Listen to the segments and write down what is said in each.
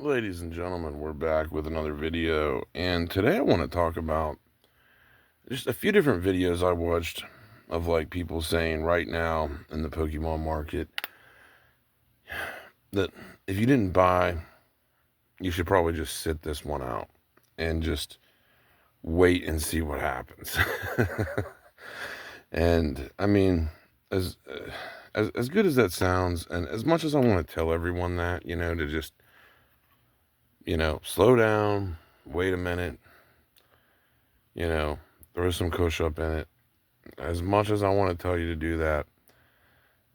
Ladies and gentlemen, we're back with another video, and today I want to talk about just a few different videos I watched of like people saying right now in the Pokemon market that if you didn't buy, you should probably just sit this one out and just wait and see what happens. And I mean, as as good as that sounds, and as much as I want to tell everyone that, to just slow down, wait a minute, you know, throw some kush up in it. As much as I want to tell you to do that,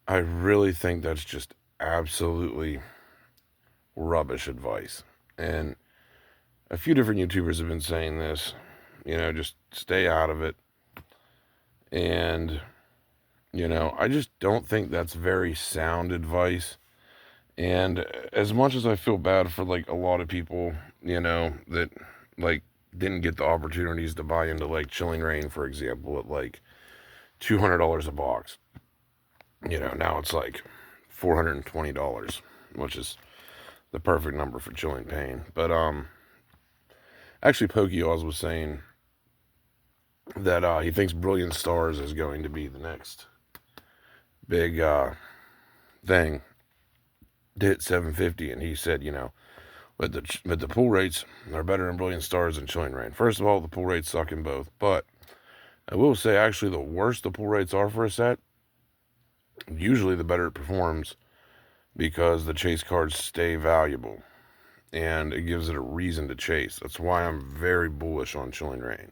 I really think that's just absolutely rubbish advice. And a few different YouTubers have been saying this, just stay out of it. And, I just don't think that's very sound advice. And as much as I feel bad for like a lot of people, that like didn't get the opportunities to buy into like Chilling Reign, for example, at like $200 a box. Now it's like $420, which is the perfect number for Chilling Pain. But actually, Pokeoz was saying that he thinks Brilliant Stars is going to be the next big thing to hit 750, and he said, but the pull rates are better in Brilliant Stars than Chilling Reign. First of all, the pull rates suck in both, but I will say actually the worse the pull rates are for a set, usually the better it performs because the chase cards stay valuable and it gives it a reason to chase. That's why I'm very bullish on Chilling Reign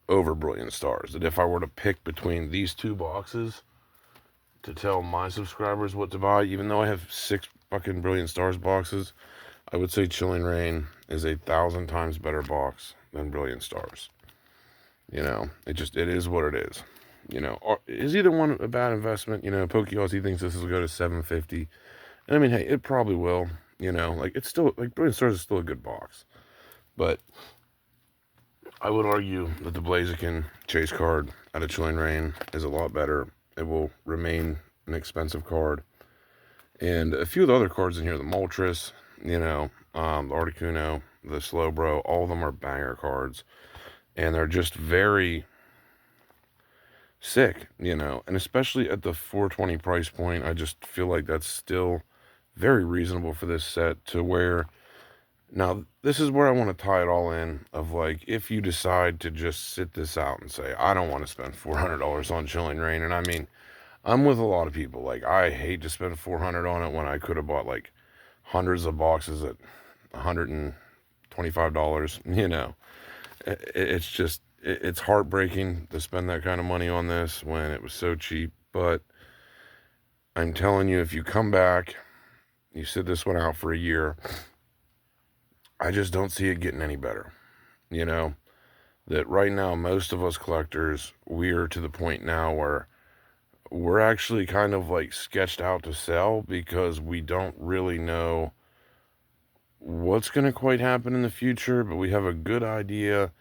over Brilliant Stars. That if I were to pick between these two boxes to tell my subscribers what to buy, even though I have 6 fucking Brilliant Stars boxes, I would say Chilling Reign is 1,000 times better box than Brilliant Stars. It is what it is. Is either one a bad investment? Pokeoz, he thinks this will go to 750. And I mean, hey, it probably will. It's still, like, Brilliant Stars is still a good box. But I would argue that the Blaziken chase card out of Chilling Reign is a lot better. It will remain an expensive card. And a few of the other cards in here, the Moltres, the Articuno, the Slowbro, all of them are banger cards. And they're just very sick, and especially at the 420 price point, I just feel like that's still very reasonable for this set. To where now this is where I want to tie it all in, of like, if you decide to just sit this out and say I don't want to spend $400 on Chilling Reign, and I mean, I'm with a lot of people, like, I hate to spend $400 on it when I could have bought like hundreds of boxes at $125. It's just, it's heartbreaking to spend that kind of money on this when it was so cheap. But I'm telling you, if you come back, you sit this one out for a year, I just don't see it getting any better. That right now, most of us collectors, we're to the point now where we're actually kind of like sketched out to sell because we don't really know what's going to quite happen in the future, but we have a good idea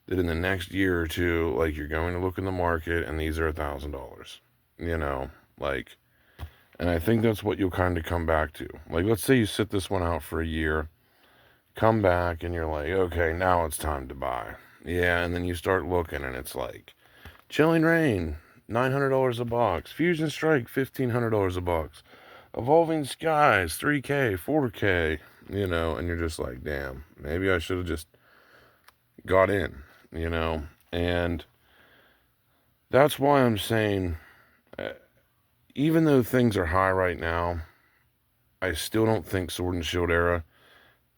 that in the next year or two, like, you're going to look in the market and these are $1,000, like, and I think that's what you'll kind of come back to. Like, let's say you sit this one out for a year, come back, and you're like, okay, now it's time to buy. Yeah, and then you start looking and it's like, Chilling Reign, $900 a box, Fusion Strike, $1,500 a box, Evolving Skies, 3K, 4K, and you're just like, damn, maybe I should have just got in, and that's why I'm saying, even though things are high right now, I still don't think Sword and Shield era,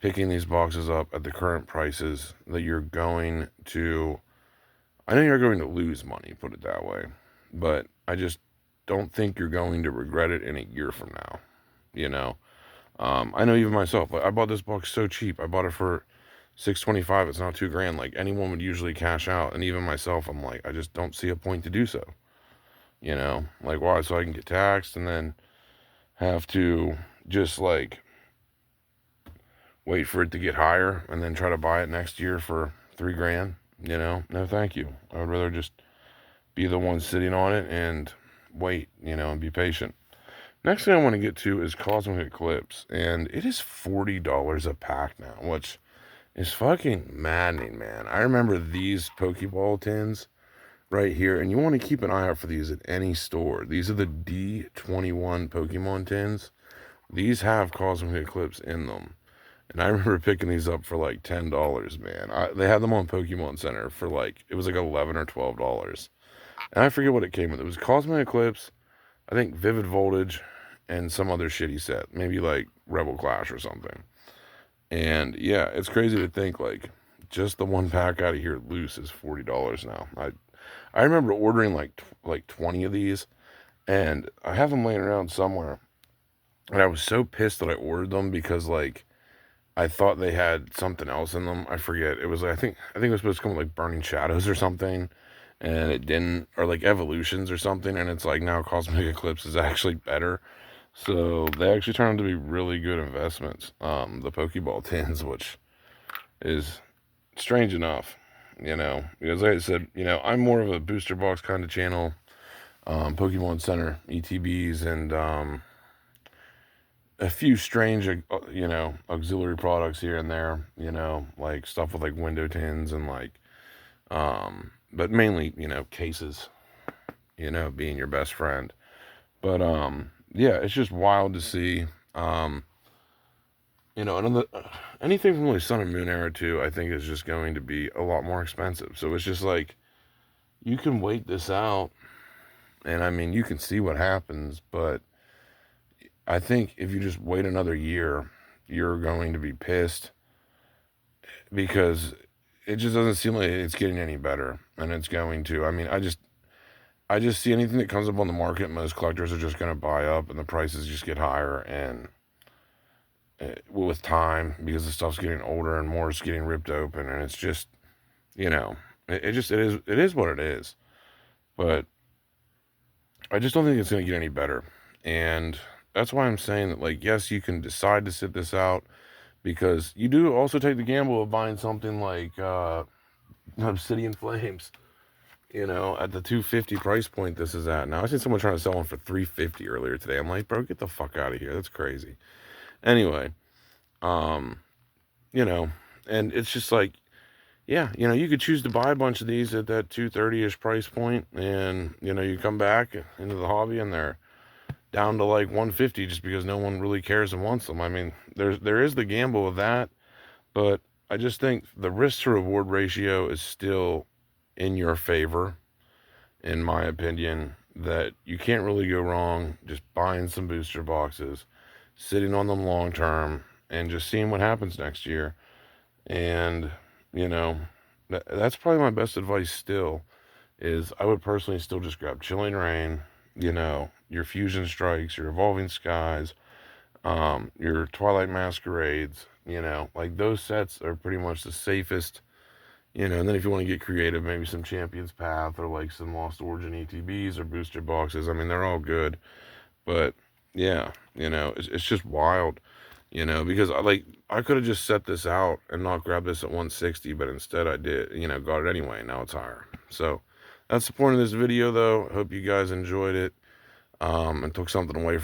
picking these boxes up at the current prices, that you're going to, I know you're going to lose money, put it that way, but I just don't think you're going to regret it in a year from now. I know even myself, I bought this box so cheap. I bought it for $625. It's now $2,000. Like, anyone would usually cash out, and even myself, I'm like, I just don't see a point to do so. Like, why? So I can get taxed and then have to just like wait for it to get higher and then try to buy it next year for $3,000. No, thank you. I would rather just be the one sitting on it and wait, and be patient. Next thing I want to get to is Cosmic Eclipse, and it is $40 a pack now, which is fucking maddening, man. I remember these Pokeball tins right here, and you want to keep an eye out for these at any store. These are the D21 Pokemon tins. These have Cosmic Eclipse in them. And I remember picking these up for like $10, man. They had them on Pokemon Center for like, it was like $11 or $12. And I forget what it came with. It was Cosmic Eclipse, I think Vivid Voltage, and some other shitty set. Maybe like Rebel Clash or something. And yeah, it's crazy to think like just the one pack out of here loose is $40 now. I remember ordering like 20 of these, and I have them laying around somewhere. And I was so pissed that I ordered them because like I thought they had something else in them. I forget. It was I think it was supposed to come with like Burning Shadows or something, and it didn't, or like Evolutions or something. And it's like now Cosmic Eclipse is actually better. So they actually turned out to be really good investments. The Pokeball tins, which is strange enough, because like I said, I'm more of a booster box kind of channel. Pokemon Center, ETBs, and a few strange, auxiliary products here and there, like stuff with like window tins and like, but mainly, cases, being your best friend. But, yeah, it's just wild to see, another, anything from like Sun and Moon era too, I think is just going to be a lot more expensive. So it's just like, you can wait this out, and I mean, you can see what happens, but I think if you just wait another year, you're going to be pissed because it just doesn't seem like it's getting any better, and it's going to. I mean, I just see anything that comes up on the market, most collectors are just going to buy up, and the prices just get higher, and with time, because the stuff's getting older and more is getting ripped open, and it's just, it is what it is. But I just don't think it's going to get any better, and that's why I'm saying that, like, yes, you can decide to sit this out, because you do also take the gamble of buying something like Obsidian Flames, at the 250 price point this is at now. I seen someone trying to sell one for 350 earlier today. I'm like, bro, get the fuck out of here. That's crazy. Anyway, um, you know, and it's just like, yeah, you could choose to buy a bunch of these at that 230-ish price point, and you come back into the hobby and they're down to like 150 just because no one really cares and wants them. I mean, there is the gamble of that, but I just think the risk to reward ratio is still in your favor, in my opinion, that you can't really go wrong just buying some booster boxes, sitting on them long term, and just seeing what happens next year. And, that's probably my best advice still, is I would personally still just grab Chilling Reign, your Fusion Strikes, your Evolving Skies, your Twilight Masquerades, like those sets are pretty much the safest, and then if you want to get creative, maybe some Champions Path or like some Lost Origin ETBs or booster boxes. I mean, they're all good, but yeah, it's just wild, because I could have just set this out and not grabbed this at 160, but instead I did, got it anyway. Now it's higher. So that's the point of this video, though. Hope you guys enjoyed it, and took something away from